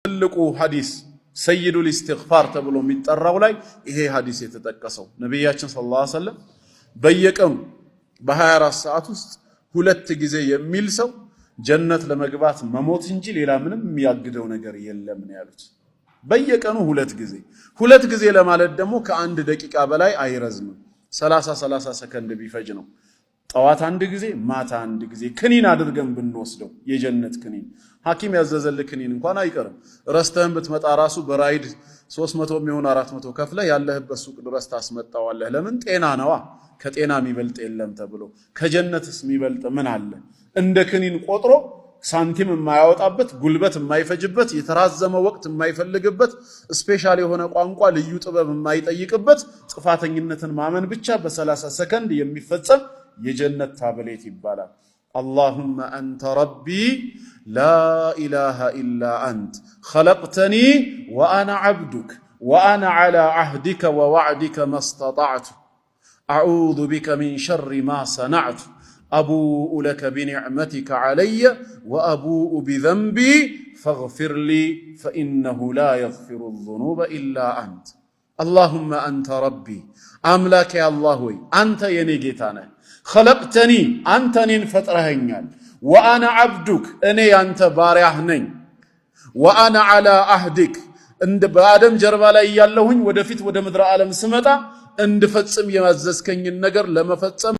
ትልቁ ሐዲስ ሰይዱል ኢስቲግፋር ተብሎ የሚጠራው ላይ ይሄ ሐዲስ የተጠቀሰው ነብያችን ሰለላሁ ዐለይሂ ወሰለም በየቀኑ በ24 ሰዓት ውስጥ ሁለት ጊዜ የሚል ሰው ጀነት ለመግባት መሞት እንጂ ሌላ ምንም የሚያግደው ነገር የለም ነው ያሉት። በየቀኑ ሁለት ጊዜ ለማለት ደግሞ ከአንድ ደቂቃ በላይ አይረዝምም። 30 ሰከንድ ቢፈጅ ነው። ጠዋት አንድ ጊዜ ማታ አንድ ጊዜ ክኒን አድርገን ብንወስደው የጀነት ክኒን ሐኪም ያዘዘልህ ክኒን እንኳን አይቀርም። ረስተህም ብትመጣ ራሱ በራይድ 300 የሚሆን 400 ከፍለ ያለህበት ሱቅ ድረስ ታስመጣዋለህ። ለምን? ጤና ነዋ። ከጤና የሚበልጥ የለም ተብሎ ከጀነትስ የሚበልጥ ምን አለ? እንደ ክኒን ቆጥሮ ሳንቲም የማያወጣበት ጉልበት የማይፈጅበት የተራዘመ ወቅት የማይፈልግበት ስፔሻል የሆነ ቋንቋ ልዩ ጥበብ የማይጠይቅበት ጥፋተኝነትን ማመን ብቻ በ30 ሰከንድ የሚፈጸም የጀነት ታብሌት ይባላል። اللهم أنت ربي لا إله إلا أنت خلقتني وأنا عبدك وأنا على عهدك ووعدك ما استطعت أعوذ بك من شر ما صنعت أبوء لك بنعمتك علي وأبوء بذنبي فاغفر لي فإنه لا يغفر الذنوب إلا أنت اللهم أنت ربي أملاك يا الله أنت ينيجتنا خلقتني أنت نفترهنيال وأنا عبدك أني أنت باريحني وأنا على عهدك عند بآدم جربا لا ياللهن ودفت ودمدر عالم سمتا عند فتسم يمززكن النجر لما فتسم